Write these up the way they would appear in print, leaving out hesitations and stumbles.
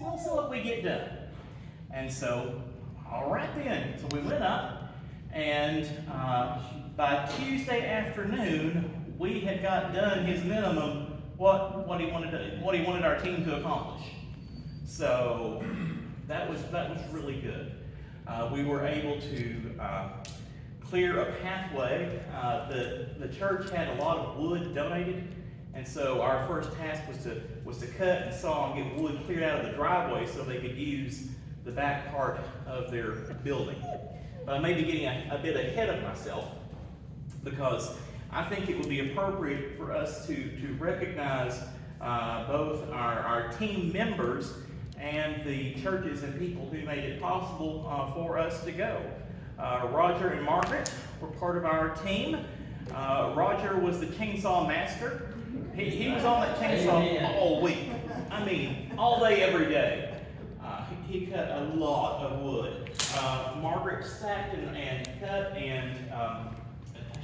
we'll see what we get done. And so, all right then. So we went up, and by Tuesday afternoon, we had got done his minimum, what he wanted our team to accomplish. So that was really good. We were able to clear a pathway. The church had a lot of wood donated, and so our first task was to cut and saw and get wood cleared out of the driveway so they could use the back part of their building. But I may be getting a bit ahead of myself, because I think it would be appropriate for us to recognize both our team members and the churches and people who made it possible for us to go. Roger and Margaret were part of our team. Roger was the chainsaw master. He was on that chainsaw all week. I mean, all day, every day. He cut a lot of wood. Margaret stacked and cut, and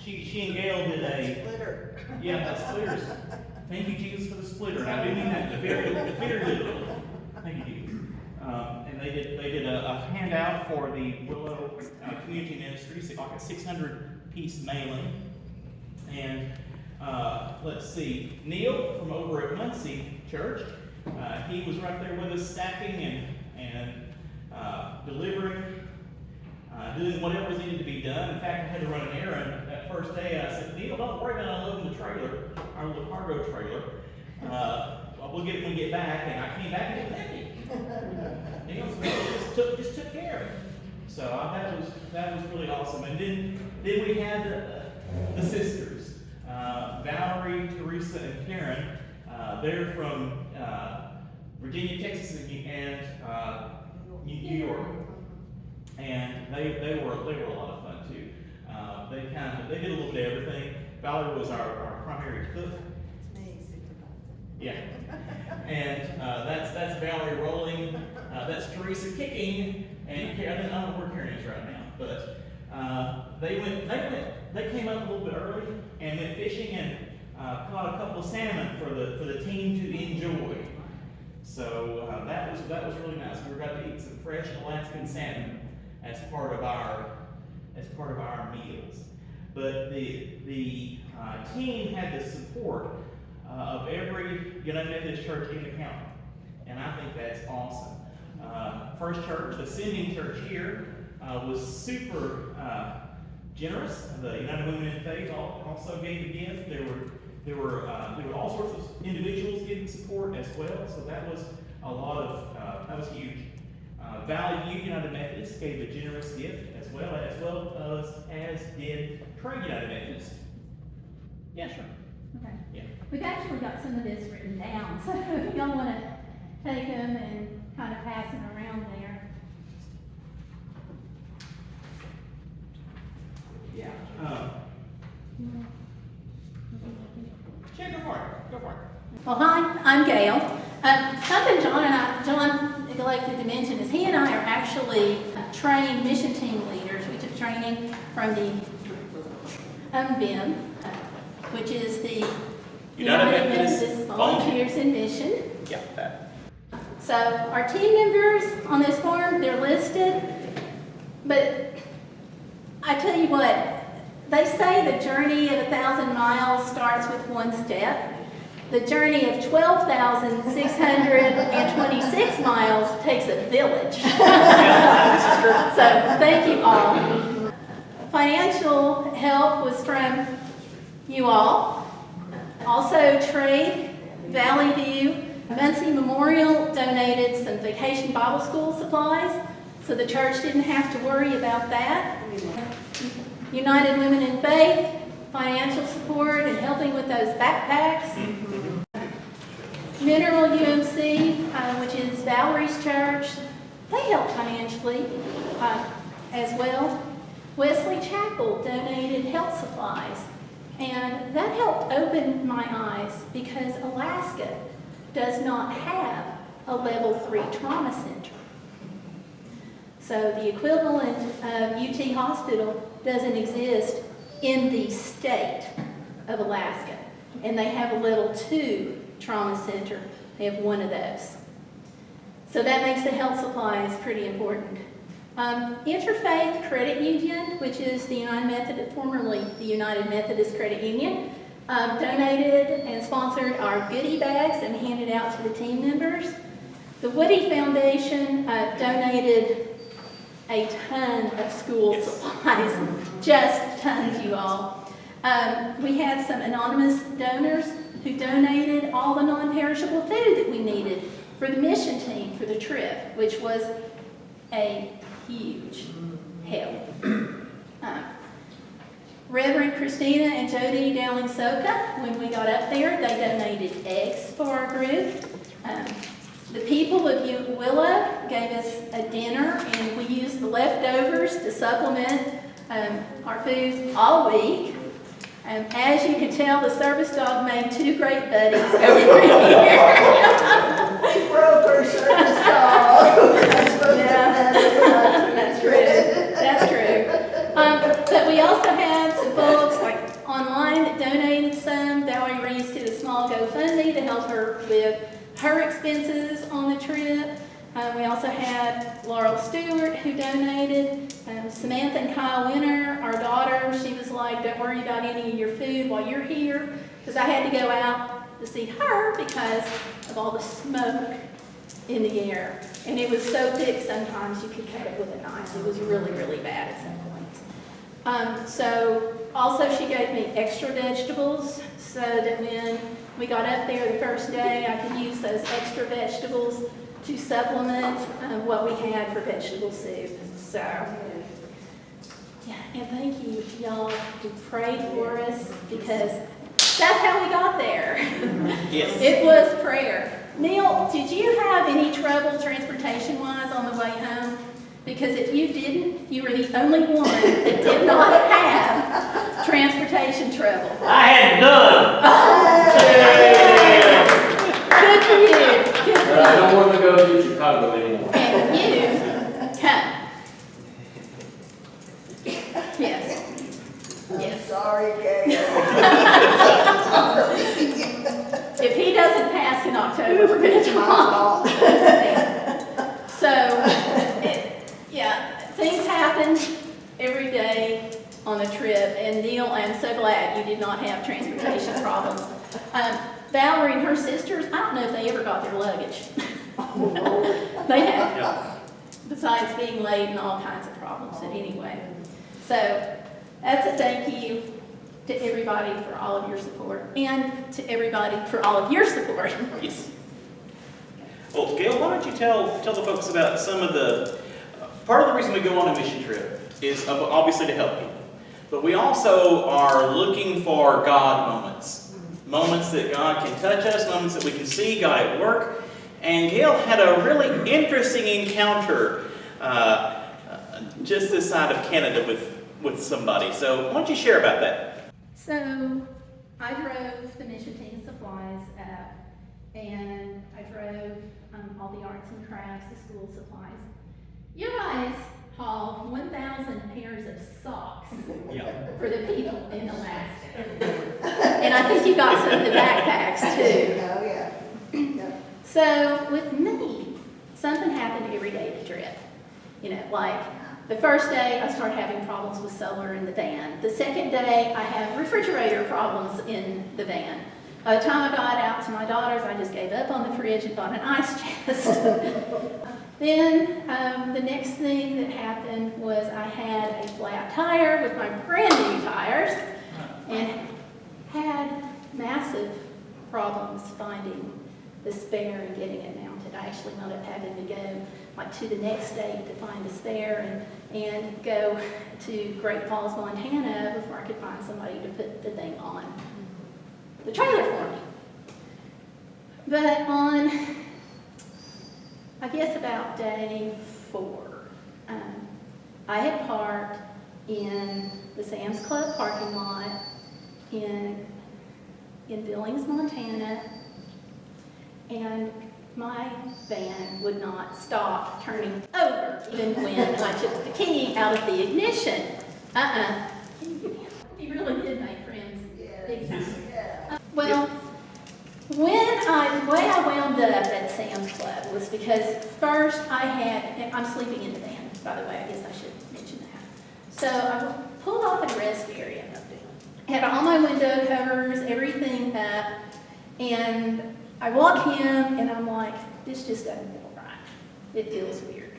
she and Gayle did a splitter. Yeah, the splitters. Thank you, Jesus, for the splitter. And I do mean that very literally. Thank you, Jesus. And they did a handout for the Willow community ministry, like a 600-piece mailing. And let's see, Neil from over at Muncie Church, he was right there with us, stacking and delivering, doing whatever was needed to be done. In fact, I had to run an errand that first day. I said, Neil, don't worry about unloading the trailer, our little cargo trailer. We'll get it when we get back. And I came back and it was empty. Neil just took care of it. So that was really awesome. And then we had the sisters, Valerie, Teresa, and Karen. They're from Virginia, Texas, and New York, and they were a lot of fun too. They did a little bit of everything. Valerie was our primary cook. It's me, supervisor. Yeah, and that's Valerie rolling. That's Teresa kicking, and I don't know where Karen is right now, but they came up a little bit early and went fishing and caught a couple of salmon for the team to enjoy. So that was really nice. We got to eat some fresh Alaskan salmon as part of our meals. But the team had the support of every United Methodist church in the county, and I think that's awesome. First Church, the sending church here, was super generous. The United Women in Faith also gave a gift. There were all sorts of individuals giving support as well, so that was that was huge. Valley United Methodist gave a generous gift as well as did Trade United Methodist. Yeah, sure. Okay. Yeah. We've actually got some of this written down, so if y'all want to take them and kind of pass them around there. Yeah. Go for it. Well, hi, I'm Gayle. Something John neglected to mention is he and I are actually trained mission team leaders. We took training from the UMVIM, which is the United Methodist Volunteers in Mission. Yeah, that. So our team members on this form, they're listed, but I tell you what, they say the journey of 1,000 miles starts with one step. The journey of 12,626 miles takes a village. So thank you all. Financial help was from you all. Also Trade, Valley View, Muncie Memorial donated some vacation Bible school supplies, so the church didn't have to worry about that. United Women in Faith, financial support and helping with those backpacks. Mineral UMC, which is Valerie's church, they helped financially as well. Wesley Chapel donated health supplies, and that helped open my eyes because Alaska does not have a level 3 trauma center. So the equivalent of UT Hospital doesn't exist in the state of Alaska, and they have a level 2 trauma center. They have one of those. So that makes the health supplies pretty important. Interfaith Credit Union, which is the formerly the United Methodist Credit Union, donated and sponsored our goodie bags and handed out to the team members. The Woody Foundation donated a ton of school supplies, just tons, you all. We had some anonymous donors who donated all the non-perishable food that we needed for the mission team for the trip, which was a huge help. Reverend Christina and Jody Dowling Soka, when we got up there, they donated eggs for our group. The people of Willow gave us a dinner, and we used the leftovers to supplement our foods all week. As you can tell, the service dog made 2 great buddies over here. She broke her service dog. Yeah, that's true. That's true. But we also had some folks like online that donated some. Valerie Reese did a small GoFundMe to help her with her expenses on the trip. We also had Laurel Stewart who donated. Samantha and Kyle Winter, our daughter, she was like, don't worry about any of your food while you're here, because I had to go out to see her because of all the smoke in the air. And it was so thick sometimes you could cut it with a knife. It was really, really bad at some points. So also she gave me extra vegetables so that when we got up there the first day, I could use those extra vegetables to supplement what we had for vegetable soup. So, yeah, and thank you y'all who prayed for us, because that's how we got there. Yes. It was prayer. Neil, did you have any trouble transportation-wise on the way home? Because if you didn't, you were the only one that did not have transportation trouble. I had none. Good for you. Good for But I you. don't want to go to Chicago anymore. And you come. Yes. Yes. Sorry, Gayle. If he doesn't pass in October, we're going to My talk. fault. So, yeah, things happen every day on the trip, and Neil, I'm so glad you did not have transportation problems. Valerie and her sisters, I don't know if they ever got their luggage. They have, Yeah. besides being late and all kinds of problems, but anyway. So, that's a thank you to everybody for all of your support, and to everybody for all of your support. Yes. Well, Gayle, why don't you tell the folks about some of the, part of the reason we go on a mission trip is obviously to help people. But we also are looking for God moments. Moments that God can touch us, moments that we can see God at work. And Gayle had a really interesting encounter just this side of Canada with somebody. So why don't you share about that? So I drove the mission team supplies up, and I drove all the arts and crafts, the school supplies. You guys hauled 1,000 pairs of socks for the people in Alaska. And I think you got some of the backpacks too. Oh, yeah. Yeah. So with me, something happened every day of the trip. You know, like the first day I started having problems with solar in the van. The second day I have refrigerator problems in the van. By the time I got out to my daughters, I just gave up on the fridge and bought an ice chest. Then the next thing that happened was I had a flat tire with my brand new tires and had massive problems finding the spare and getting it mounted. I actually wound up having to go like to the next state to find a spare and go to Great Falls, Montana before I could find somebody to put the thing on the trailer for me. But on, I guess about day 4, I had parked in the Sam's Club parking lot in Billings, Montana, and my van would not stop turning over even when I took the key out of the ignition. He really did make friends big time. Well, The way I wound up at Sam's Club was because first I'm sleeping in the van, by the way, I guess I should mention that. So I pulled off a rest area, had all my window covers, everything up, and I walk in and I'm like, this just doesn't feel right. It feels weird.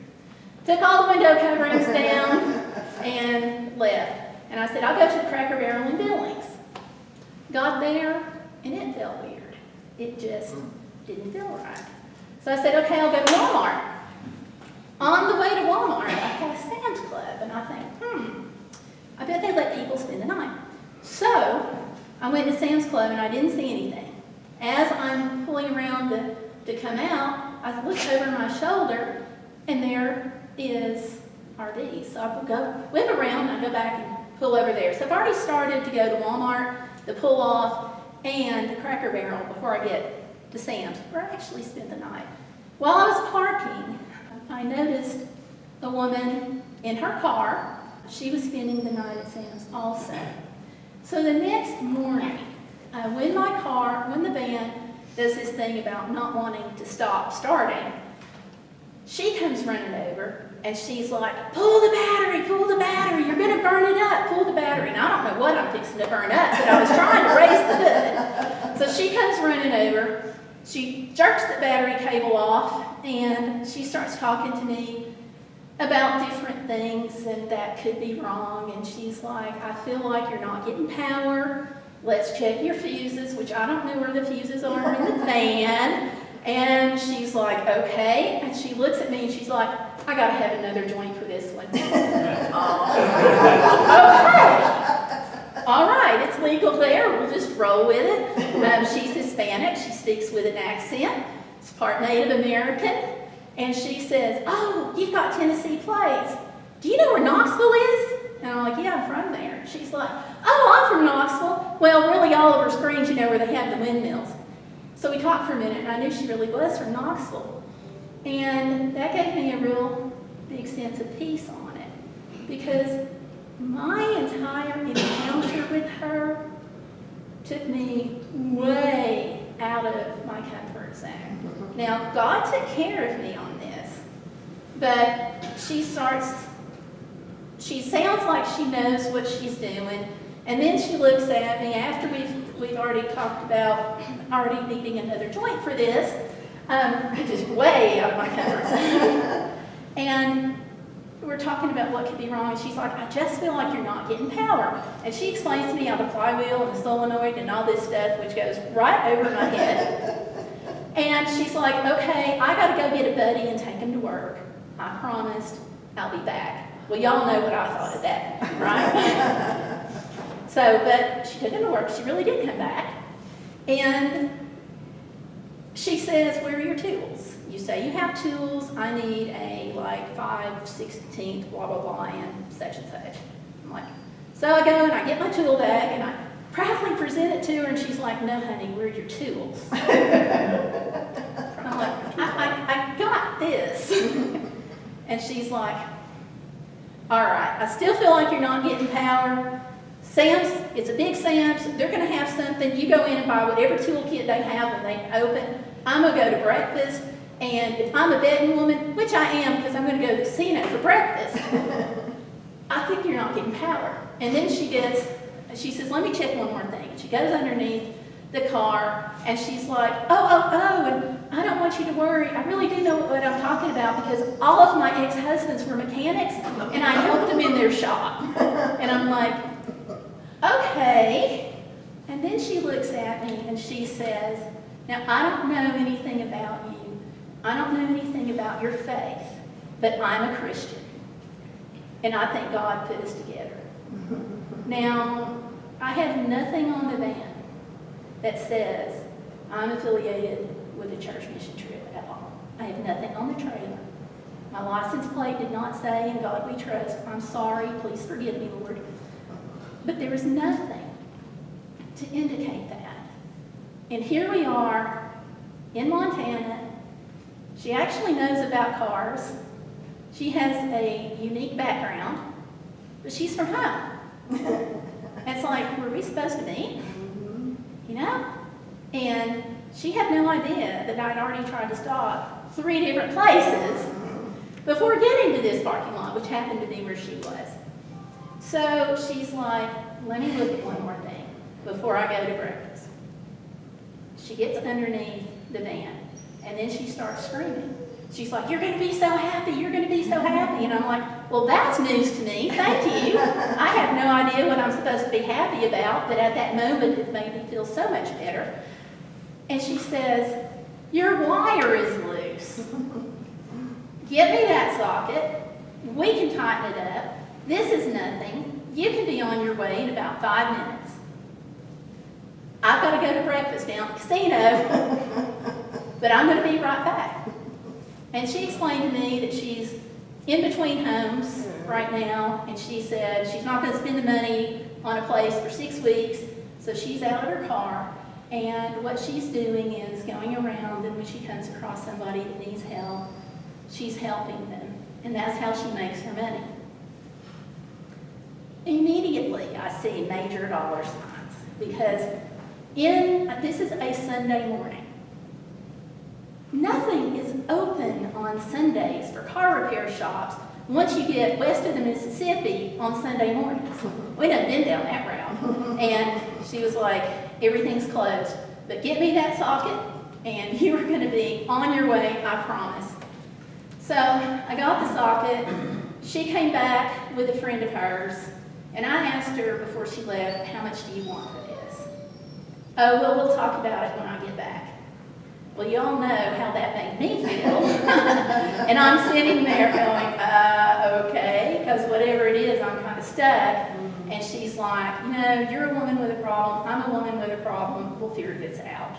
Took all the window coverings down and left. And I said, I'll go to the Cracker Barrel in Billings. Got there and it felt weird. It just didn't feel right. So I said, okay, I'll go to Walmart. On the way to Walmart, I passed Sam's Club and I think, I bet they let people spend the night. So I went to Sam's Club and I didn't see anything. As I'm pulling around to come out, I look over my shoulder and there is RV. So I go whip around and I go back and pull over there. So I've already started to go to Walmart, the pull off, and the Cracker Barrel before I get to Sam's, where I actually spent the night. While I was parking, I noticed a woman in her car. She was spending the night at Sam's also. So the next morning, when the van does this thing about not wanting to stop starting, she comes running over and she's like, pull the battery, you're gonna burn it up, pull the battery. And I don't know what I'm fixing to burn up, but I was trying to raise the hood. So she comes running over, she jerks the battery cable off, and she starts talking to me about different things and that could be wrong. And she's like, I feel like you're not getting power. Let's check your fuses, which I don't know where the fuses are in the van. And she's like, okay. And she looks at me and she's like, I gotta have another joint for this one. Okay. All right, it's legal there. We'll just roll with it. She's Hispanic. She speaks with an accent. She's part Native American. And she says, oh, you've got Tennessee plates. Do you know where Knoxville is? And I'm like, yeah, I'm from there. She's like, oh, I'm from Knoxville. Well, really, Oliver Springs, where they have the windmills. So we talked for a minute, and I knew she really was from Knoxville. And that gave me a real big sense of peace on it. Because my entire encounter with her took me way out of my comfort zone. Now, God took care of me on this, but she sounds like she knows what she's doing, and then she looks at me after we've already talked about already needing another joint for this, which is way out of my comfort zone, and we're talking about what could be wrong, and she's like, I just feel like you're not getting power. And she explains to me how the flywheel and the solenoid and all this stuff, which goes right over my head. And she's like, okay, I gotta go get a buddy and take him to work. I promised I'll be back. Well, y'all know what I thought of that, right? But she took him to work. She really did come back. And she says, where are your tools? You say you have tools. I need a 5/16 blah, blah, blah, and such and such. I'm like, so I go and I get my tool bag and I proudly present it to her, and she's like, no, honey, where are your tools? I'm like, I got this. And she's like, all right, I still feel like you're not getting power. Sam's, it's a big Sam's, they're gonna have something. You go in and buy whatever toolkit they have when they open. I'm gonna go to breakfast, and if I'm a betting woman, which I am because I'm gonna go to the casino for breakfast, I think you're not getting power. And then she says, let me check one more thing. And she goes underneath the car, and she's like, oh, and I don't want you to worry. I really do know what I'm talking about because all of my ex-husbands were mechanics, and I helped them in their shop. And I'm like, okay. And then she looks at me and she says, now I don't know anything about you. I don't know anything about your faith, but I'm a Christian. And I think God put us together. Now, I have nothing on the van that says I'm affiliated with a church mission trip at all. I have nothing on the trailer. My license plate did not say, in God we trust. I'm sorry, please forgive me, Lord. But there is nothing to indicate that. And here we are in Montana. She actually knows about cars. She has a unique background, but she's from home. It's like, were we supposed to meet? You know? And she had no idea that I'd already tried to stop 3 different places before getting to this parking lot, which happened to be where she was. So she's like, let me look at one more thing before I go to breakfast. She gets underneath the van, and then she starts screaming. She's like, you're gonna be so happy, you're gonna be so happy. And I'm like, well, that's news to me, thank you. I have no idea what I'm supposed to be happy about, but at that moment, it made me feel so much better. And she says, your wire is loose. Get me that socket, we can tighten it up. This is nothing. You can be on your way in about 5 minutes. I've got to go to breakfast down at the casino, but I'm going to be right back. And she explained to me that she's in between homes right now, and she said she's not going to spend the money on a place for 6 weeks, so she's out of her car, and what she's doing is going around, and when she comes across somebody that needs help, she's helping them, and that's how she makes her money. Immediately, I see major dollar signs, because this is a Sunday morning. Nothing is open on Sundays for car repair shops once you get west of the Mississippi on Sunday mornings. We done been down that route. And she was like, everything's closed, but get me that socket and you are going to be on your way, I promise. So I got the socket. She came back with a friend of hers, and I asked her before she left, how much do you want for this? Oh, well, we'll talk about it when I get back. Well, you all know how that made me feel. And I'm sitting there going, okay, because whatever it is, I'm kind of stuck. And she's like, you know, you're a woman with a problem, I'm a woman with a problem, we'll figure this out.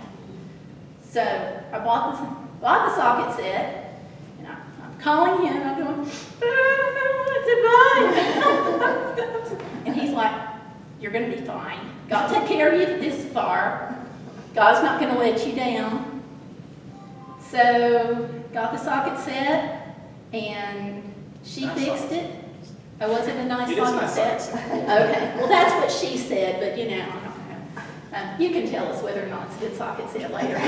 So I bought the socket set, and I'm calling him, I'm going, I don't know what to buy. And he's like, you're going to be fine. God took care of you this far. God's not going to let you down. So, got the socket set, and she fixed it. Oh, was it a nice socket set? Okay, well that's what she said, but you know, I don't know. You can tell us whether or not it's a good socket set later.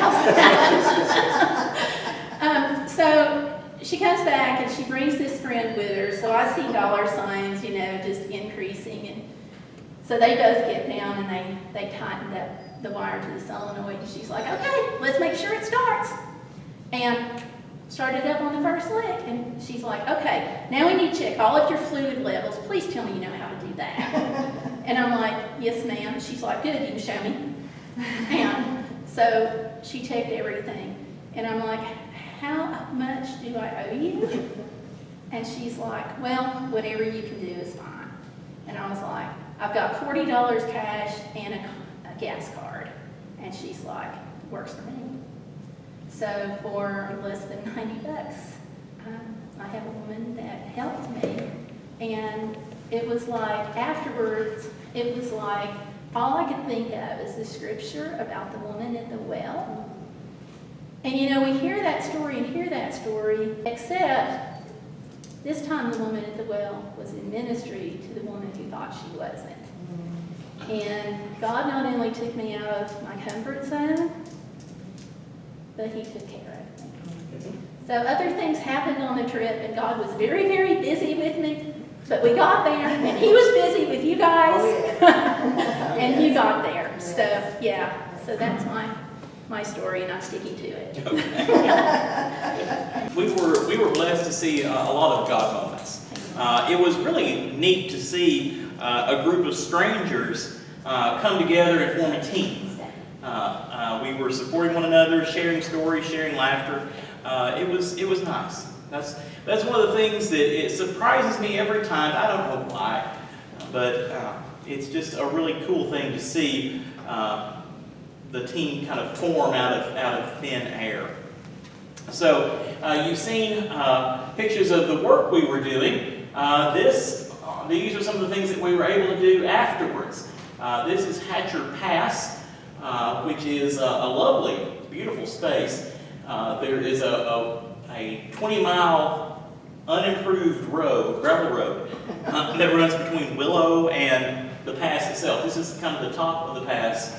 So, she comes back and she brings this friend with her, so I see dollar signs, you know, just increasing. And so they both get down and they tightened up the wire to the solenoid, and she's like, okay, let's make sure it starts. And started up on the first lick, and she's like, okay, now we need to check all of your fluid levels. Please tell me you know how to do that. And I'm like, yes, ma'am. She's like, good, you can show me. And so she checked everything. And I'm like, how much do I owe you? And she's like, well, whatever you can do is fine. And I was like, I've got $40 cash and a gas card. And she's like, works for me. So for less than $90, I have a woman that helped me, and it was like afterwards, it was like all I could think of is the scripture about the woman at the well. And you know, we hear that story and hear that story, except this time the woman at the well was in ministry to the woman who thought she wasn't. And God not only took me out of my comfort zone, but he took care of me. So other things happened on the trip, and God was very, very busy with me, but we got there, and he was busy with you guys, and you got there. So, yeah, so that's my story, and I'm sticking to it. Okay. We were blessed to see a lot of God moments. It was really neat to see a group of strangers come together and form a team. We were supporting one another, sharing stories, sharing laughter. It was nice. That's one of the things that it surprises me every time. I don't know why, but it's just a really cool thing to see the team kind of form out of thin air. So you've seen pictures of the work we were doing. These are some of the things that we were able to do afterwards. This is Hatcher Pass, which is a lovely, beautiful space. There is a 20-mile unimproved road, gravel road, that runs between Willow and the pass itself. This is kind of the top of the pass.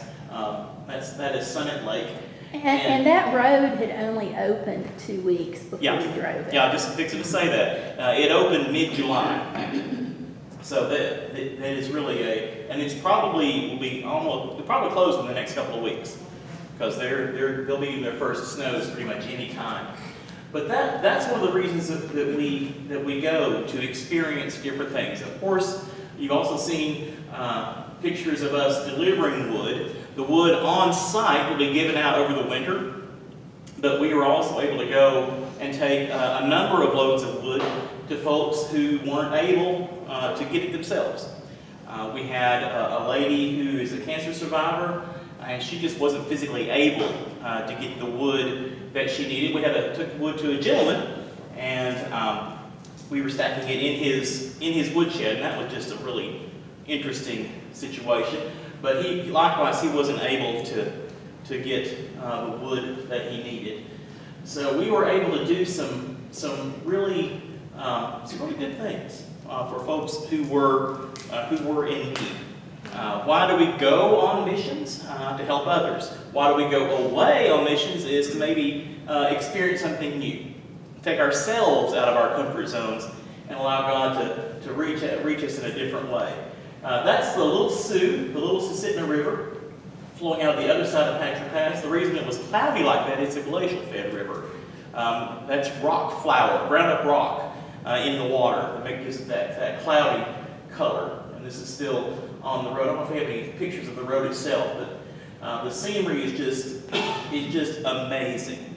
That is Summit Lake. And that road had only opened 2 weeks before we drove it. Yeah, I just fixed to say that. It opened mid-July. So that is really and it's probably they'll probably close in the next couple of weeks because they'll be in their first snows pretty much any time. But that's one of the reasons that we go to experience different things. Of course, you've also seen pictures of us delivering wood. The wood on site will be given out over the winter, but we were also able to go and take a number of loads of wood to folks who weren't able to get it themselves. We had a lady who is a cancer survivor, and she just wasn't physically able to get the wood that she needed. We took wood to a gentleman, and we were stacking it in his woodshed, and that was just a really interesting situation. But he wasn't able to get the wood that he needed. So we were able to do some really good things for folks who were in need. Why do we go on missions? To help others. Why do we go away on missions? Is to maybe experience something new. Take ourselves out of our comfort zones and allow God to reach us in a different way. That's the Little Sioux. The Little Susitna River, flowing out the other side of Patrick Pass. The reason it was cloudy like that is a glacial-fed river. That's rock flour, ground up rock in the water that makes that cloudy color. And this is still on the road. I don't know if we have any pictures of the road itself, but the scenery is just amazing.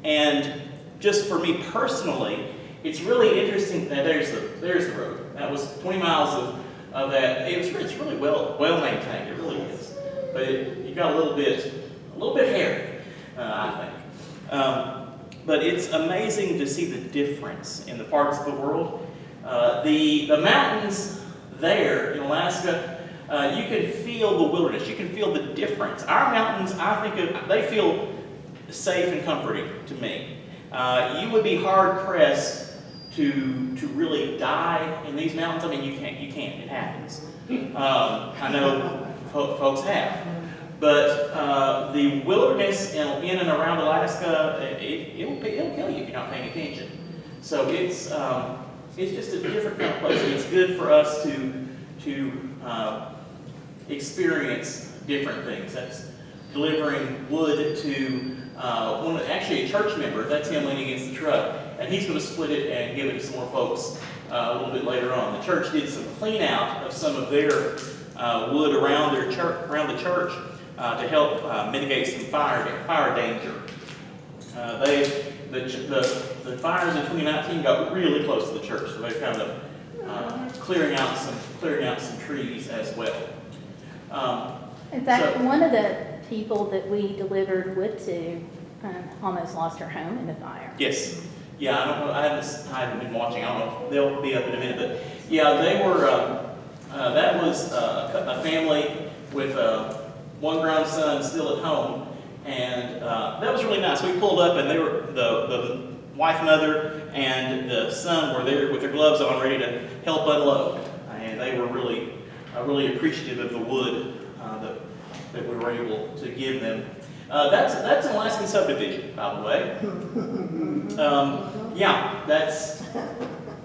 And just for me personally, it's really interesting. Now there's the road. That was 20 miles of that. It's really well maintained. It really is. But it got a little bit hairy, I think. But it's amazing to see the difference in the parts of the world. The mountains there in Alaska, you can feel the wilderness. You can feel the difference. Our mountains, they feel safe and comforting to me. You would be hard pressed to really die in these mountains. I mean, you can't. It happens. I know folks have. But the wilderness in and around Alaska, it'll kill you if you're not paying attention. So it's just a different kind of place. And it's good for us to experience different things. That's delivering wood to actually a church member. That's him leaning against the truck, and he's going to split it and give it to some more folks a little bit later on. The church did some clean out of some of their wood around the church to help mitigate some fire danger. The fires in 2019 got really close to the church, so they're kind of clearing out some trees as well. In fact, one of the people that we delivered wood to almost lost her home in the fire. Yes. Yeah, I don't know. I haven't been watching. I don't know if they'll be up in a minute, but yeah, they were. That was a family with one grown son still at home, and that was really nice. We pulled up, and they were the wife, mother, and the son were there with their gloves on, ready to help unload, and they were really appreciative of the wood that we were able to give them. That's an Alaskan subdivision, by the way. Yeah, that's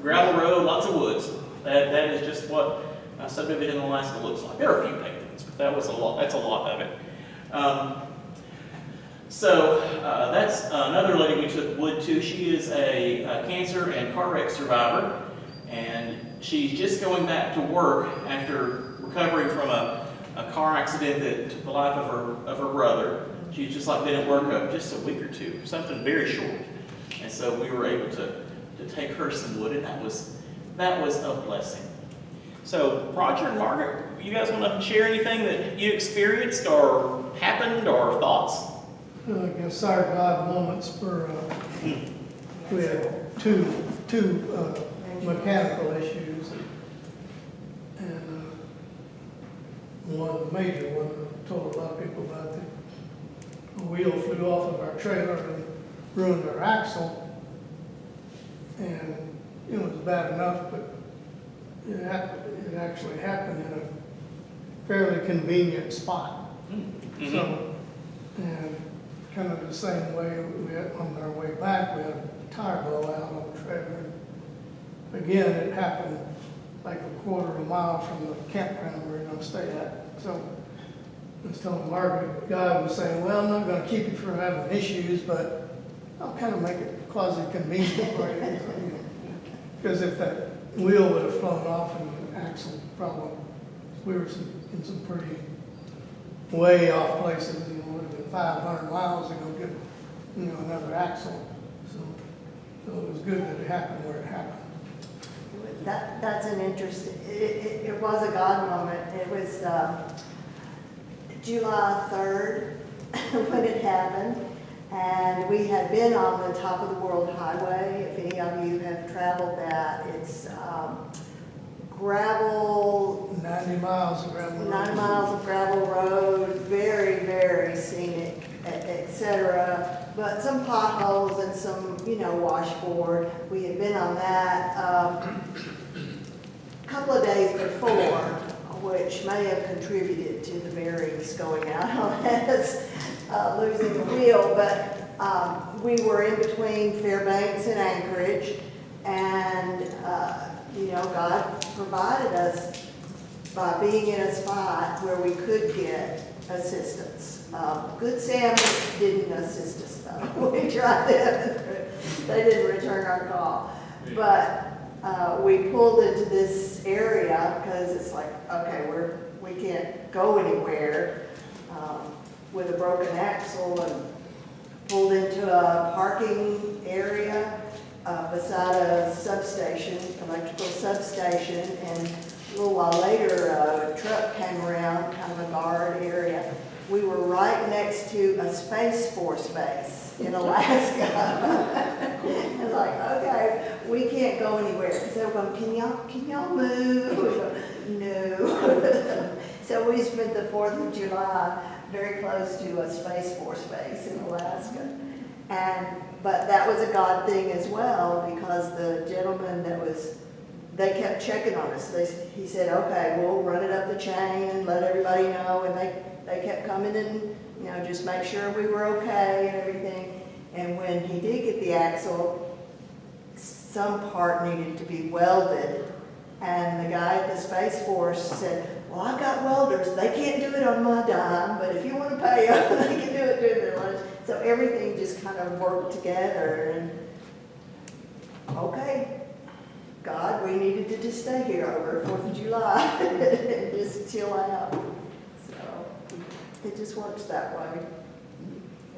gravel road, lots of woods. That is just what a subdivision in Alaska looks like. There are a few pavements, but that's a lot of it. That's another lady we took wood to. She is a cancer and car wreck survivor, and she's just going back to work after recovering from a car accident that took the life of her brother. She's just been at work just a week or two, something very short. And so we were able to take her some wood, and that was a blessing. So Roger and Margaret, you guys want to share anything that you experienced or happened or thoughts? I guess our God moments were, we had two mechanical issues, and one major one I told a lot of people about. The wheel flew off of our trailer and ruined our axle, and it was bad enough, but it actually happened in a fairly convenient spot. Mm-hmm. So, and kind of the same way, we had, on our way back, we had a tire blowout on the trailer. Again, it happened like a quarter of a mile from the campground we were gonna stay at. So I was telling Margaret, the guy was saying, well, I'm not gonna keep you from having issues, but I'll kind of make it quasi-convenient for you. Because if that wheel would have flown off and the axle problem, we were in some pretty way off places, you know, it would have been 500 miles to go get, you know, another axle. So it was good that it happened where it happened. That's an interesting, it was a God moment. It was July 3rd when it happened. And we had been on the top of the World Highway. If any of you have traveled that, it's gravel. 90 miles of gravel road. 90 miles of gravel road, very, very scenic, etc. But some potholes and some, you know, washboard. We had been on that a couple of days before, which may have contributed to the bearings going out on us. Losing the wheel, but we were in between Fairbanks and Anchorage, and you know, God provided us by being in a spot where we could get assistance. Good Sam didn't assist us though. We tried them, they didn't return our call. But we pulled into this area because it's like, okay, we can't go anywhere. With a broken axle, and pulled into a parking area beside a substation, electrical substation, and a little while later a truck came around, kind of a guard area. We were right next to a Space Force base in Alaska. It's like, okay, we can't go anywhere. Because they were going, can y'all move? We go, no. So we spent the 4th of July very close to a Space Force base in Alaska. But that was a God thing as well, because the gentleman they kept checking on us. He said, okay, we'll run it up the chain and let everybody know. And they kept coming and, you know, just make sure we were okay and everything. And when he did get the axle, some part needed to be welded. And the guy at the Space Force said, well, I've got welders. They can't do it on my dime, but if you want to pay them, they can do it during their lunch. So everything just kind of worked together. And okay, God, we needed to just stay here over 4th of July and just chill out. So it just works that way.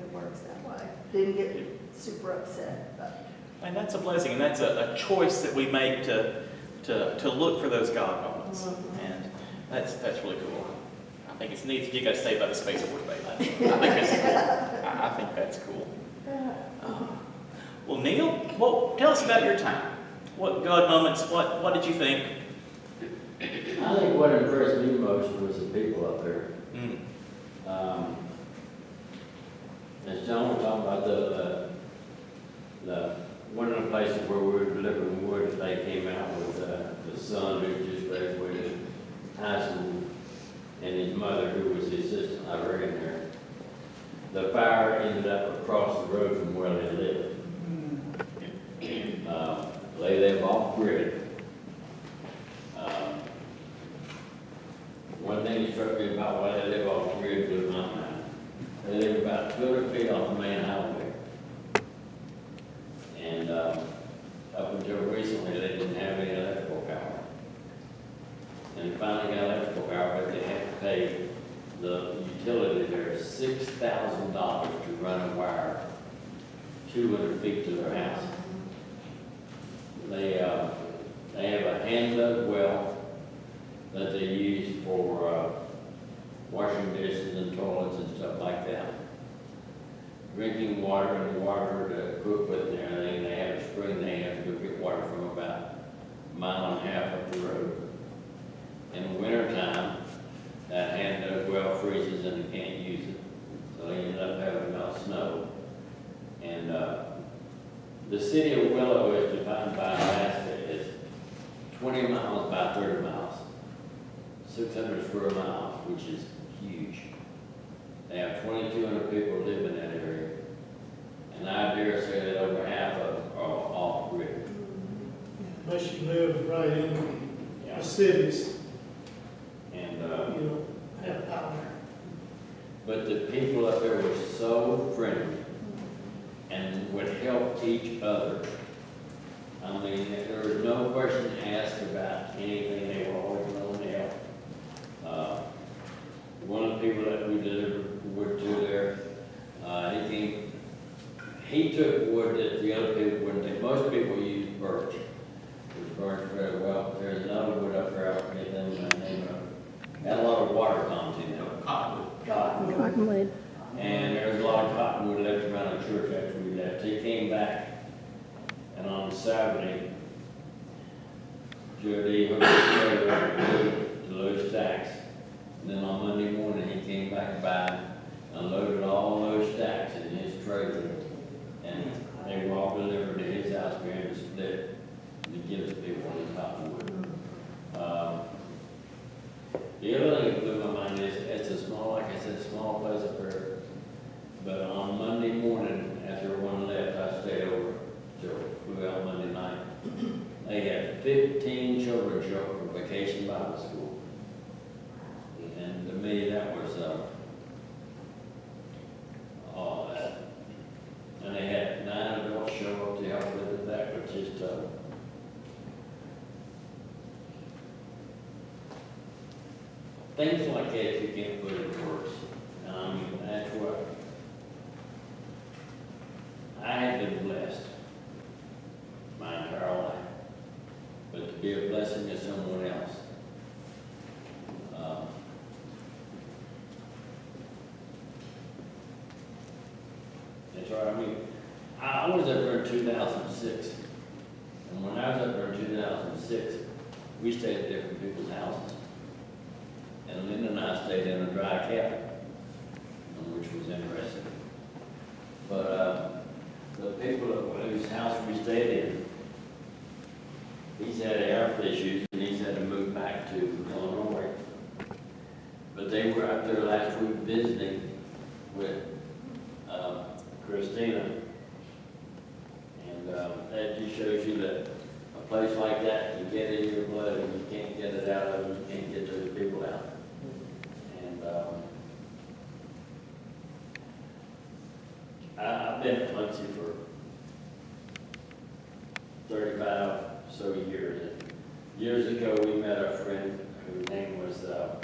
It works that way. Didn't get super upset, but. And that's a blessing, and that's a choice that we make to look for those God moments. And that's really cool. I think it's neat that you guys stay by the Space Force base. I think that's cool. I think that's cool. Well, Neil, tell us about your time. What God moments? What did you think? I think what impressed me most was the people up there. As John was talking about the one of the places where we were delivering wood, they came out with the son who just graduated high school and his mother, who was the assistant librarian there. The fire ended up across the road from where they lived. They live off grid. One thing that struck me about why they live off grid was not mine. They live about 200 feet off the main highway. And up until recently, they didn't have any electrical power. And finally got electrical power, but they had to pay the utility there $6,000 to run a wire 200 feet to their house. They have a hand-dug well that they use for washing dishes and toilets and stuff like that. Drinking water and water to cook with and everything. They have a spring they have to go get water from about a mile and a half up the road. In the wintertime, that hand-dug well freezes and they can't use it. So they end up having enough snow. And the city of Willow is defined by Alaska as 20 miles by 30 miles, 600 square miles, which is huge. They have 2,200 people live in that area. And I dare say that over half of them are off grid. Unless you live right in Yeah. the cities, And, you don't have power. but the people up there were so friendly and would help each other. I mean, there was no question asked about anything. They were always willing to help. One of the people that we delivered wood to there, he took wood that the other people wouldn't take. Most people use birch, which burns very well. There's another wood up there, I forget the name of it. Had a lot of water content in it. Cottonwood. Cottonwood. And there was a lot of cottonwood left around the church after we left. He came back, and on Saturday, Jody hooked his trailer up to load stacks. And then on Monday morning, he came back by and loaded all those stacks in his trailer. And they were all delivered to his house for him to split and to give to people in cottonwood. The other thing that blew my mind is, it's a small, like I said, small place up there. But on Monday morning, after everyone left, I stayed over till flew out Monday night. They had 15 children show up for vacation Bible school. And to me, that was, all that. And they had 9 adults show up to help with it. That was just, things like that you can't put in words. That's what I have been blessed my entire life, but to be a blessing to someone else. That's right. I mean, I was up there in 2006, and when I was up there in 2006, we stayed at different people's houses. And Linda and I stayed in a dry cabin, which was interesting. But the people whose house we stayed in, he's had health issues and he's had to move back to Illinois. But they were up there last week visiting with Christina. And that just shows you that a place like that, you get it in your blood and you can't get it out of it, you can't get those people out. I've been at Muncie for 35 so years. And years ago, we met a friend whose name was, no,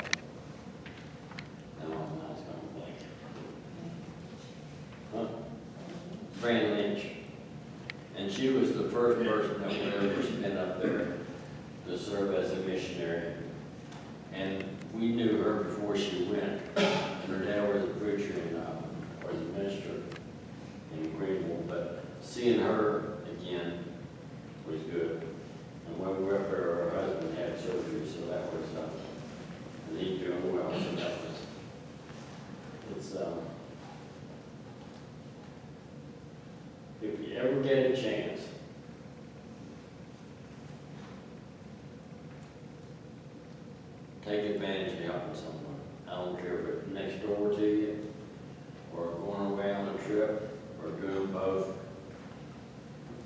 I was going to blank. Fran Lynch. And she was the first person that we ever sent up there to serve as a missionary. And we knew her before she went. Her dad was a preacher and was a minister in Greenville, but seeing her again was good. And when we were up there, her husband had surgery, so that was, and he's doing well, so that was, it's, if you ever get a chance, take advantage of helping someone. I don't care if it's next door to you, or going away on a trip, or doing both.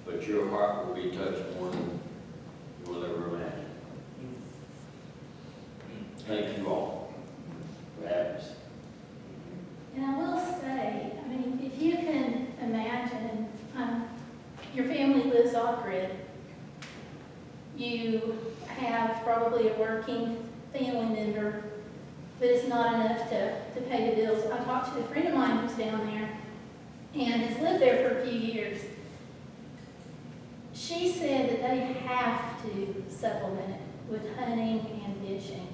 But your heart will be touched more than you will ever imagine. Thank you all for having us. And I will say, I mean, if you can imagine, your family lives off-grid. You have probably a working family member, but it's not enough to pay the bills. I talked to a friend of mine who's down there and has lived there for a few years. She said that they have to supplement it with hunting and fishing.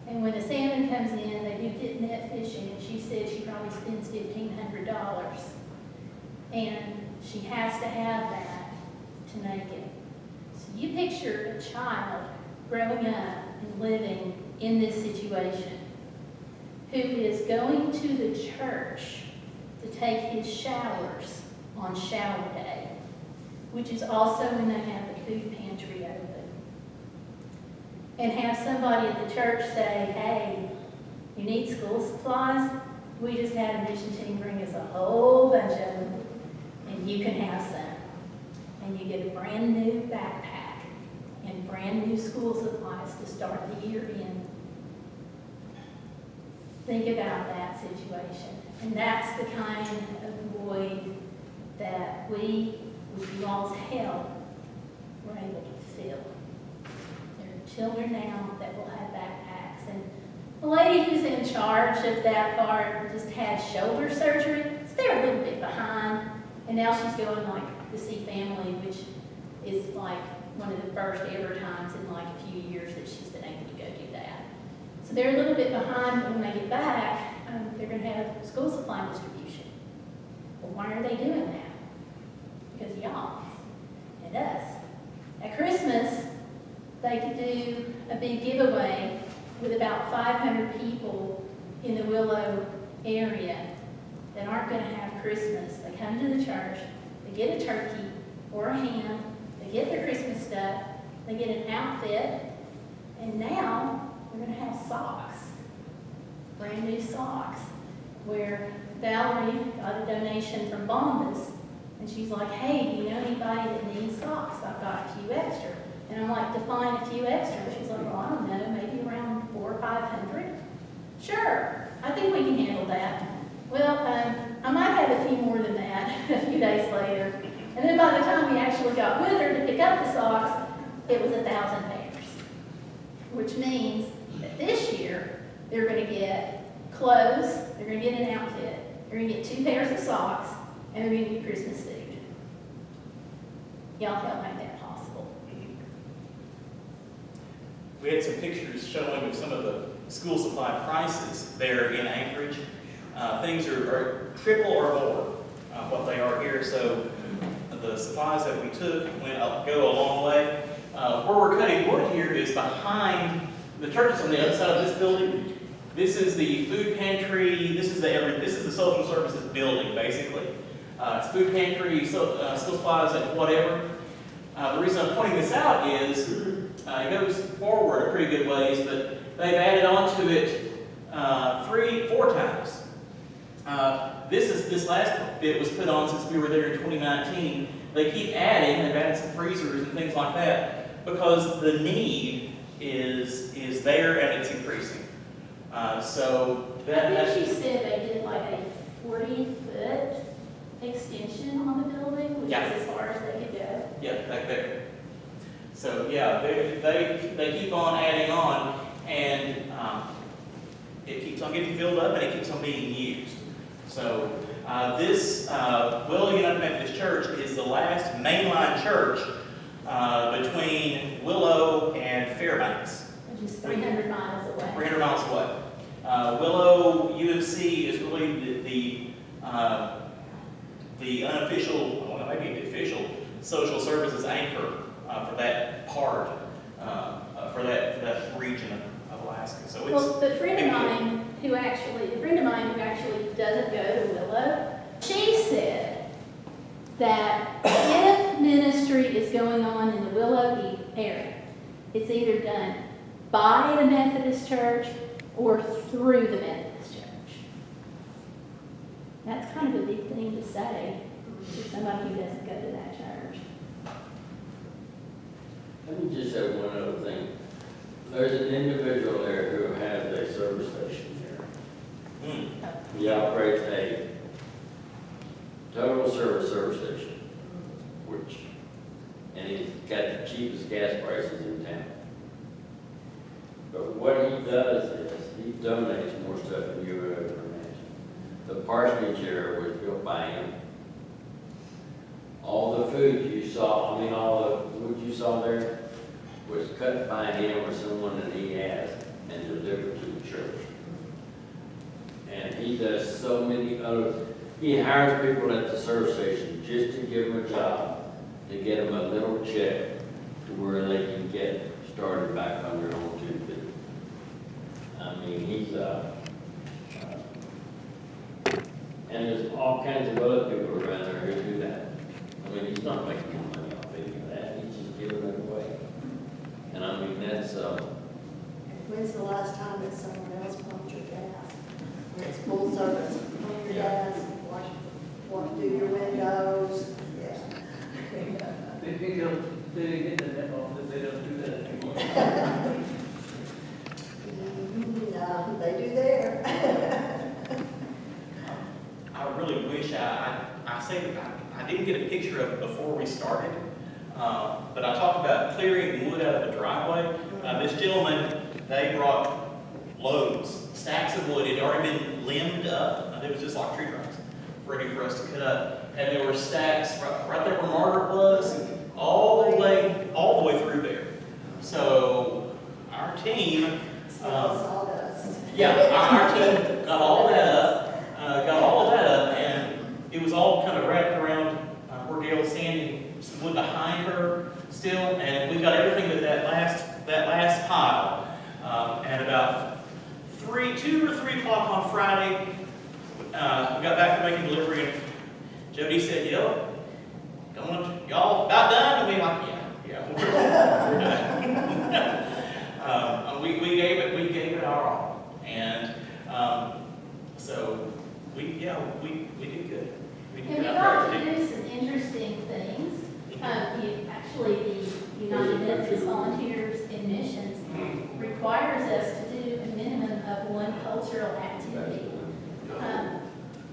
And when the salmon comes in, they do get net fishing, and she said she probably spends $1,500. And she has to have that to make it. So you picture a child growing up and living in this situation who is going to the church to take his showers on shower day, which is also when they have the food pantry open. And have somebody at the church say, hey, you need school supplies? We just had a mission team bring us a whole bunch of them, and you can have some. And you get a brand new backpack and brand new school supplies to start the year in. Think about that situation. And that's the kind of void that we, with you all's help, were able to fill. There are children now that will have backpacks. And the lady who's in charge of that part just had shoulder surgery, so they're a little bit behind. And now she's going like to see family, which is like one of the first ever times in like a few years that she's been able to go do that. So they're a little bit behind, but when they get back, they're going to have school supply distribution. Well, why are they doing that? Because y'all and us. At Christmas, they could do a big giveaway with about 500 people in the Willow area that aren't going to have Christmas. They come to the church, they get a turkey or a ham, they get their Christmas stuff, they get an outfit, and now we're going to have socks, brand new socks, where Valerie got a donation from Bombas, and she's like, hey, do you know anybody that needs socks? I've got a few extra. And I'm like, define a few extra. She's like, well, I don't know, maybe around 400 or 500. Sure, I think we can handle that. Well, I might have a few more than that a few days later. And then by the time we actually got with her to pick up the socks, it was 1,000 pairs. Which means that this year, they're going to get clothes, they're going to get an outfit, they're going to get 2 pairs of socks, and they're going to get Christmas food. Y'all help make that possible. We had some pictures showing of some of the school supply prices there in Anchorage. Things are triple or more what they are here, so the supplies that we took go a long way. Where we're cutting wood here is behind the church is on the other side of this building. This is the food pantry. This is the social services building, basically. It's food pantry, school supplies, and whatever. The reason I'm pointing this out is it goes forward a pretty good ways, but they've added on to it 3-4 times. This last bit was put on since we were there in 2019. They keep adding. They've added some freezers and things like that because the need is there and it's increasing. So that. I think she said they did like a 40-foot extension on the building, which Yeah. is as far as they could go. Yeah, back there. So yeah, they keep on adding on, and it keeps on getting filled up, and it keeps on being used. So this Willow United Methodist Church is the last mainline church between Willow and Fairbanks. Which is 300 miles away. 300 miles away. Willow UMC is really the unofficial, well, maybe the official social services anchor for that part, for that region of Alaska. So it's Well, the friend of mine who actually doesn't go to Willow, she said that if ministry is going on in the Willow area, it's either done by the Methodist Church or through the Methodist Church. That's kind of a big thing to say to somebody who doesn't go to that church. Let me just say one other thing. There's an individual there who has a service station there. He operates a total service station, and he's got the cheapest gas prices in town. But what he does is, he donates more stuff than you would ever imagine. The parsonage area was built by him. All the food you saw, all the food you saw there was cut by him or someone that he has and delivered to the church. And he does so many other, he hires people at the service station just to give them a job, to get them a little check to where they can get started back on their own 2 feet. He's and there's all kinds of other people around there who do that. He's not making any money off any of that, he's just giving it away. And that's When's the last time that someone else pumped your gas? It's full service, clean your desk, wash, do your windows, yeah. They don't get the memo that they don't do that anymore. No, they do there. I really wish I say that I didn't get a picture of it before we started, but I talked about clearing wood out of the driveway. This gentleman, they brought loads, stacks of wood. It had already been limbed up. It was just like tree trunks, ready for us to cut up. And there were stacks right there where Margaret was, all the way through there. So our team, Sawdust. yeah, our team got all that up, and it was all kind of wrapped around where Gayle's standing, some wood behind her still, and we got everything but that last pile. At about 2 or 3 o'clock on Friday, we got back from making delivery, and Jody said, "Yo, y'all about done?" And we like, yeah, we're done. We gave it our all, and so we did good. We And did we our got part to do some interesting things. Actually, the United Methodist Volunteers in Missions requires us to do a minimum of one cultural activity.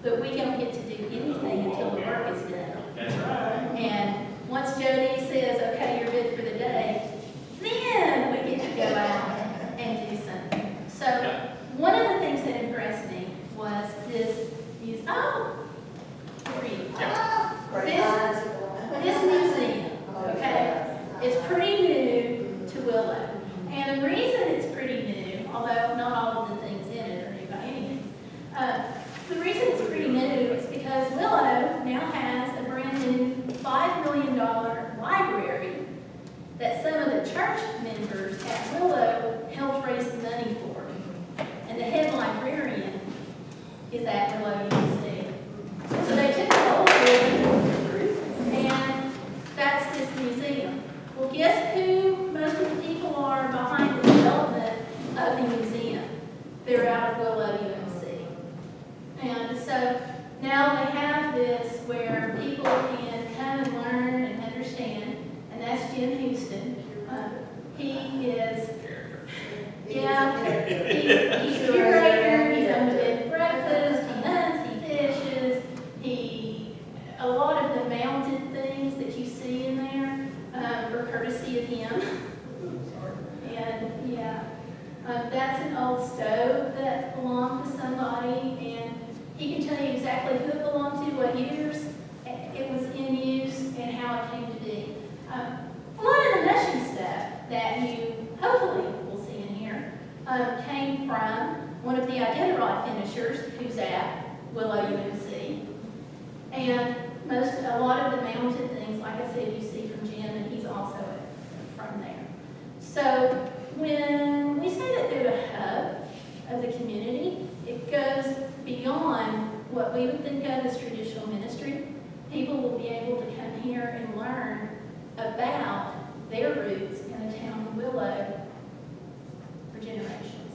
But we don't get to do anything until the work is done. That's right. And once Jody says, okay, you're good for the day, then we get to go out and do something. So one of the things that impressed me was this museum. This museum, okay, is pretty new to Willow. And the reason it's pretty new, although not all of the things in it are new by any means, the reason it's pretty new is because Willow now has a brand new $5 million library that some of the church members at Willow helped raise the money for. And the head librarian is at Willow UC. So they took the whole building, and that's this museum. Well, guess who most of the people are behind the development of the museum? They're out of Willow UMC. And so now they have this where people can come and learn and understand, and that's Jim Houston. He is, he's a curator, he's on the bed and breakfast, he hunts, he fishes, a lot of the mounted things that you see in there were courtesy of him. And that's an old stove that belonged to somebody, and he can tell you exactly who it belonged to, what years it was in use, and how it came to be. A lot of the mushing stuff that you hopefully will see in here came from one of the Iditarod finishers who's at Willow UMC. And a lot of the mounted things, like I said, you see from Jim, and he's also from there. So when we say that they're the hub of the community, it goes beyond what we would think of as traditional ministry. People will be able to come here and learn about their roots in the town of Willow for generations.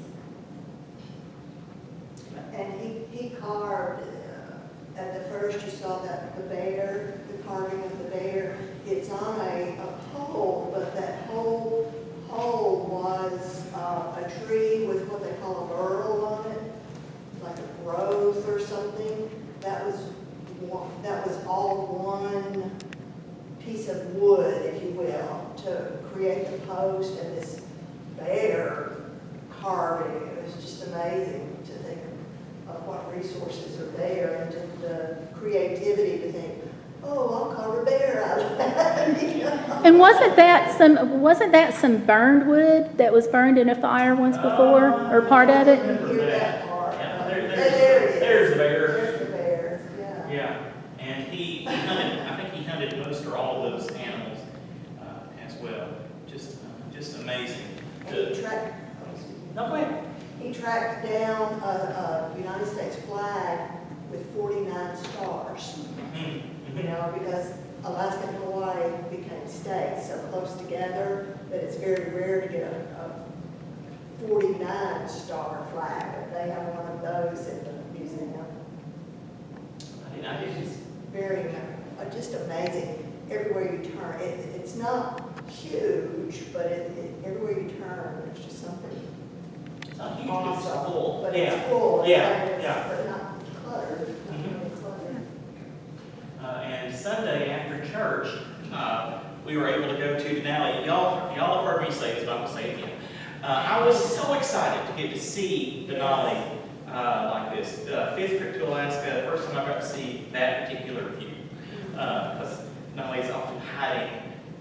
And he carved, at the first you saw the bear, the carving of the bear. It's on a pole, but that whole pole was a tree with what they call a burl on it, like a growth or something. That was all one piece of wood, if you will, to create the post and this bear carving. It was just amazing to think of what resources are there, and the creativity to think, oh, I'll carve a bear out of that. You know? And wasn't that some burned wood that was burned in a fire once before, or part of it? Hear that part. Yeah, There it is. there's the bear. There's the bears, yeah. Yeah, and he hunted, I think he hunted most or all of those animals as well. Just amazing. And he tracked, No, go ahead. he tracked down a United States flag with 49 stars. You know, because Alaska and Hawaii became states so close together that it's very rare to get a 49-star flag. But they have one of those in the museum. I didn't. It's very, just amazing. Everywhere you turn, it's not huge, but everywhere you turn, there's just something It's not huge, but it's awesome. full. But Yeah. it's full. Yeah, yeah. But not cluttered, not Mhm. really cluttered. And Sunday after church, we were able to go to Denali. Y'all have heard me say this, but I'm gonna say it again. I was so excited to get to see Denali like this. 5th trip to Alaska, first time I got to see that particular view. Because Denali is often hiding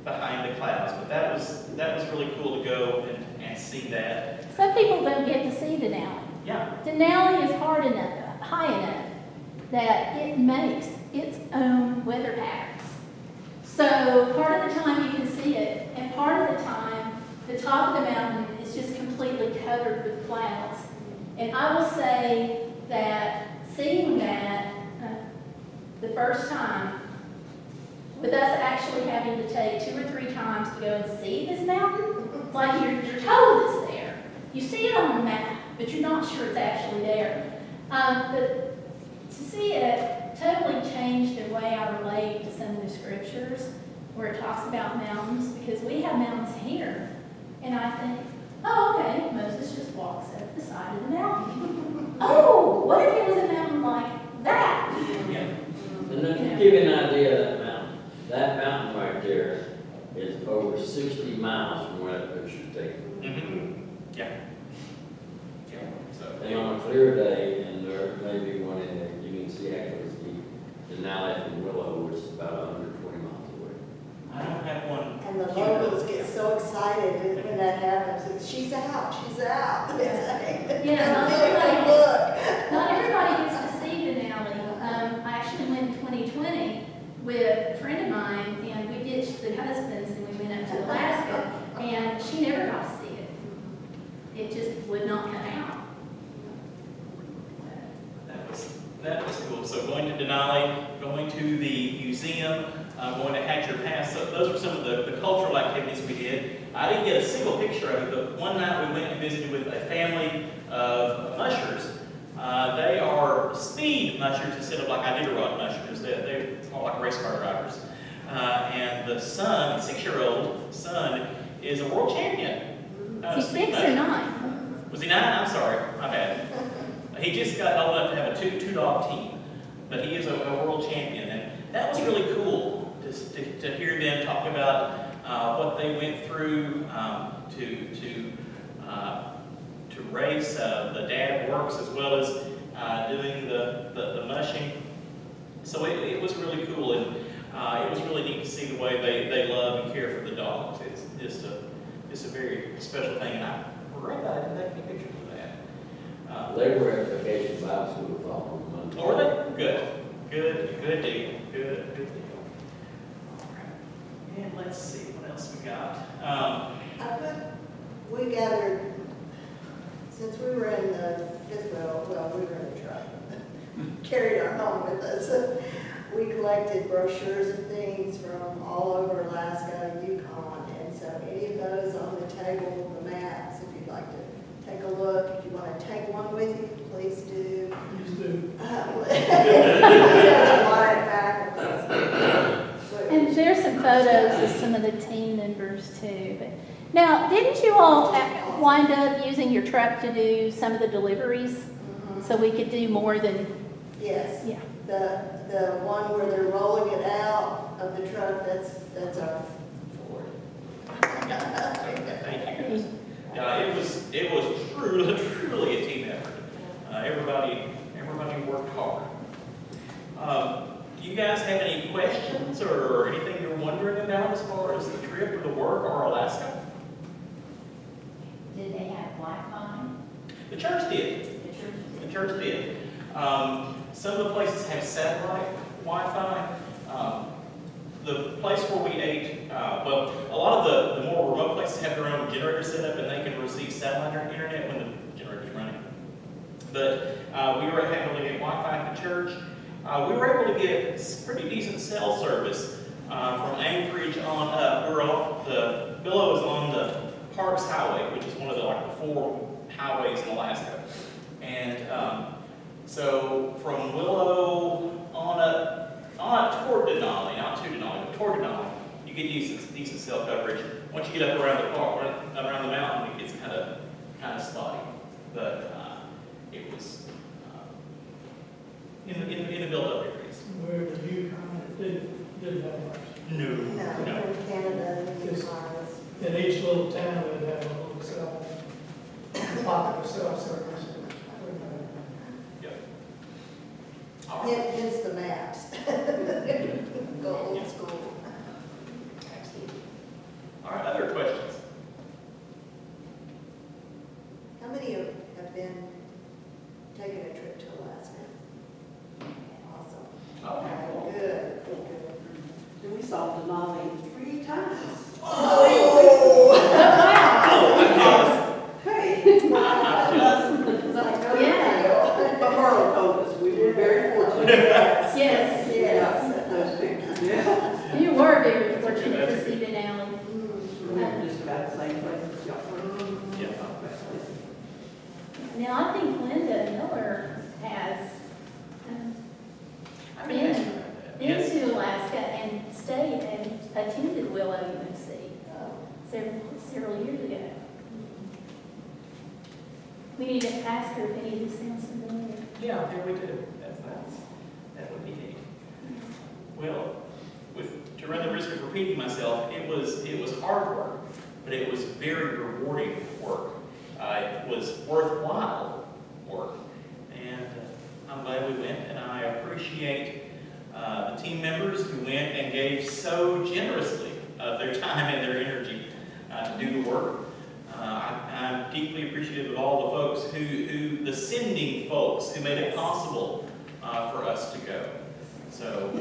behind the clouds, but that was really cool to go and see that. Some people don't get to see Denali. Yeah. Denali is high enough that it makes its own weather patterns. So part of the time you can see it, and part of the time, the top of the mountain is just completely covered with clouds. And I will say that seeing that the first time, with us actually having to take 2 or 3 times to go and see this mountain, it's like you're told it's there. You see it on the map, but you're not sure it's actually there. But to see it totally changed the way I relate to some of the scriptures where it talks about mountains, because we have mountains here. And I think, oh, okay, Moses just walks up the side of the mountain. Oh, what if it was a mountain like that? Yeah. And then to give you an idea of that mountain right there is over 60 miles from where that picture's taken. Mm-hmm. Yeah. Yeah. So. And on a clear day, and there may be one in there, you can see actually Denali from Willow, which is about 120 miles away. I don't have one. And the locals get so excited when that happens. It's, she's out, she's out. They say, Yeah, "Come not look, come everybody look." Not everybody gets to see Denali. I actually went in 2020 with a friend of mine, and we ditched the husbands and we went up to Alaska, and she never got to see it. It just would not come out. That was cool. So going to Denali, going to the museum, going to Hatcher Pass. So those were some of the cultural activities we did. I didn't get a single picture of it, but one night we went and visited with a family of mushers. They are speed mushers instead of like Iditarod mushers. They're more like race car drivers. And the son, 6-year-old son, is a world champion. Is he 6 or 9? Was he 9? I'm sorry, my bad. He just got old enough to have a two-dog team, but he is a world champion, and that was really cool to hear them talk about what they went through to race. The dad works as well as doing the mushing, so it was really cool, and it was really neat to see the way they love and care for the dogs. It's just a very special thing, and I regret that I didn't take any pictures of that. They were at Vacation Bible School following Monday. Or they? Good deal. Good deal. All right. And let's see what else we got. We gathered, since we were in the fifth wheel, we were in the truck, carried our home with us. We collected brochures and things from all over Alaska, Yukon, and so any of those on the table, the maps, if you'd like to take a look. If you want to take one with you, please do. Please do. And there's some photos of some of the team members too. But now, didn't you all wind up using your truck to do some of the deliveries? So we could do more than, Yes. yeah. The one where they're rolling it out of the truck, that's our Ford. Thank you. It was truly a team effort. Everybody worked hard. Do you guys have any questions or anything you're wondering about as far as the trip or the work or Alaska? Did they have Wi-Fi? The church did. The church did. Some of the places have satellite Wi-Fi. The place where we ate, well, a lot of the more remote places have their own generator set up and they can receive satellite internet when the generator's running. But we were able to get Wi-Fi at the church. We were able to get pretty decent cell service from Anchorage on up. The Willow is on the Parks Highway, which is one of the 4 highways in Alaska. And So from Willow on up toward Denali, not to Denali, but toward Denali, you get decent cell coverage. Once you get up around the park, around the mountain, it gets kind of spotty. But it was in the built-up areas. Where the Yukon, it didn't have much. No. No, in Canada, we use ours. In each little town, they'd have a little cell, popular cell service. Yep. All right. Hence the maps. Go old school. Excellent. All right, other questions? How many have been taking a trip to Alaska? Awesome. Okay, cool. Good. And we saw Denali 3 times. Oh! Hey, Yeah. but Merle told us we were very fortunate. Yes. Yes, Yes. Those pictures, yeah. you were very fortunate to see Denali. We were just about the same place as y'all were. Yeah. Now, I think Linda Miller has I mean, that's right. been Yes. to Alaska and stayed and attended Willow UMC several years ago. We need to ask her if any of this sounds familiar. Yeah, there we do. That would be neat. Well, to run the risk of repeating myself, it was hard work, but it was very rewarding work. It was worthwhile work, and I'm glad we went, and I appreciate the team members who went and gave so generously of their time and their energy to do the work. I'm deeply appreciative of all the folks the sending folks who made it possible for us to go. So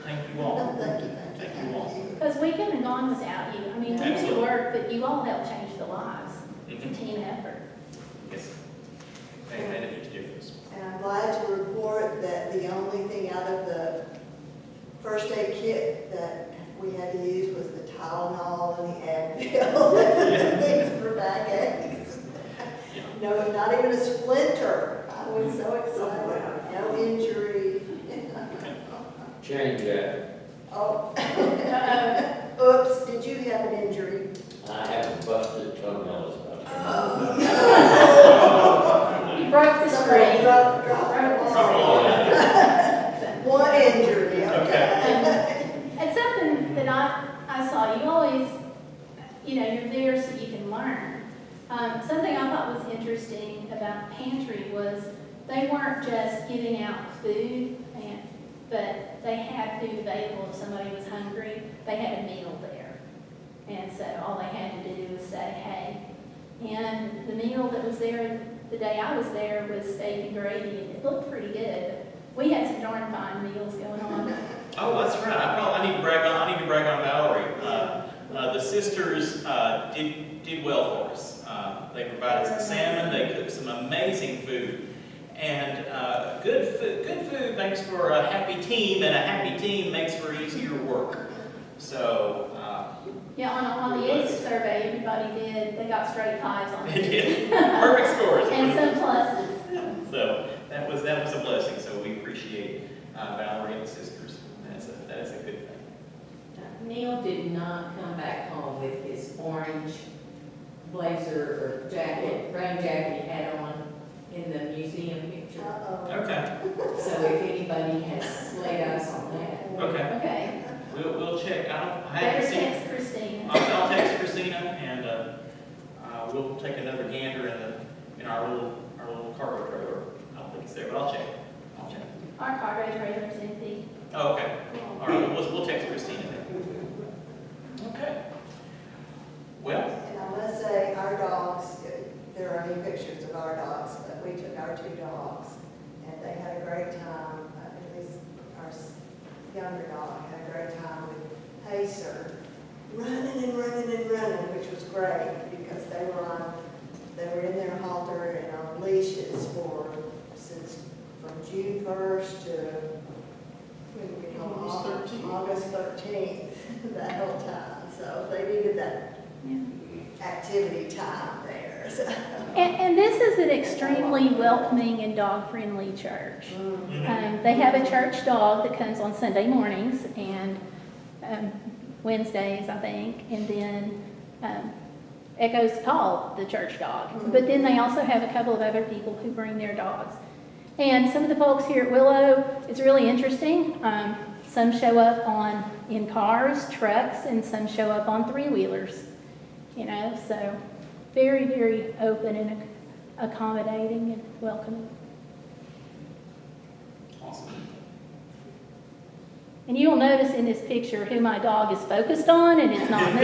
thank you all. Thank you all. Because we couldn't have gone without you. I mean, we did Absolutely. work, but you all helped change the lives. It's a Mhm. team effort. Yes. They made a huge difference. And I'm glad to report that the only thing out of the first aid kit that we had to use was the Tylenol and the Advil. Things for backaches. Yeah. No, not even a splinter. I was so excited. No injury. Change that. Oh, Uh-oh. oops, did you have an injury? I have a busted toenail about You broke the Somebody screen. dropped Oh, one injury, Okay. okay. It's something that I saw. You always, you're there so you can learn. Something I thought was interesting about Pantry was they weren't just giving out food, but they had food available if somebody was hungry. They had a meal there. And so all they had to do was say, hey. And the meal that was there the day I was there was steak and gravy, and it looked pretty good. We had some darn fine meals going on. Oh, that's right. I need to brag on Valerie. The sisters did well for us. They provided some salmon. They cooked some amazing food. And good food makes for a happy team, and a happy team makes for easier work. So. Yeah, on the exit survey, everybody they got straight 5s on They it. did. Perfect scores. And some pluses. So that was a blessing. So we appreciate Valerie and the sisters. That is a good thing. Neil did not come back home with his orange blazer or jacket, brown jacket he had on in the museum picture. Uh-oh. Okay. So if anybody has laid eyes on that. Okay. Okay. We'll check. I Better haven't seen. text Christina. I'll text Christina and we'll take another gander in our little cargo trailer. I don't think it's there, but I'll check. Our cargo trailer's empty. Oh, okay. All right. We'll text Christina then. Okay. Well. And I must say, our dogs, there are any pictures of our dogs, but we took our 2 dogs, and they had a great time. At least our younger dog had a great time with Pacer, running and running and running, which was great, because they were in their halter and on leashes since from June 1st to when we get home, August 13th, that whole time. So they needed that Yeah. activity time there. chairs. And this is an extremely welcoming and dog-friendly church. They have a church dog that comes on Sunday mornings and Wednesdays, I think, and then Echo's called the church dog. But then they also have a couple of other people who bring their dogs. And some of the folks here at Willow, it's really interesting. Some show up in cars, trucks, and some show up on three-wheelers. You know, so very, very open and accommodating and welcoming. Awesome. And you'll notice in this picture who my dog is focused on, and it's not me.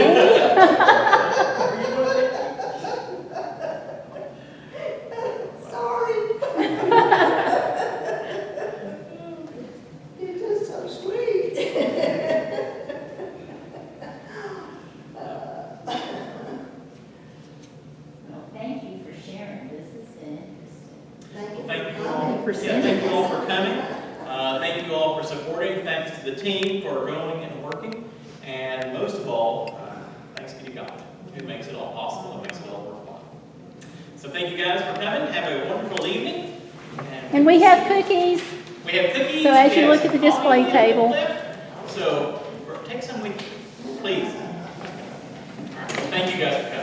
Sorry. You're just so sweet. Well, thank you for sharing. This has been interesting. Thank you. Well, thank you all. For Yeah, sending thank you all this. for coming. Thank you all for supporting. Thanks to the team for going and working. And most of all, thanks be to God, who makes it all possible and makes it all worthwhile. So thank you guys for coming. Have a wonderful evening. And we have cookies. We have cookies. So as we you have look at the some display coffee table. left. So take some with you, please. Thank you guys for coming.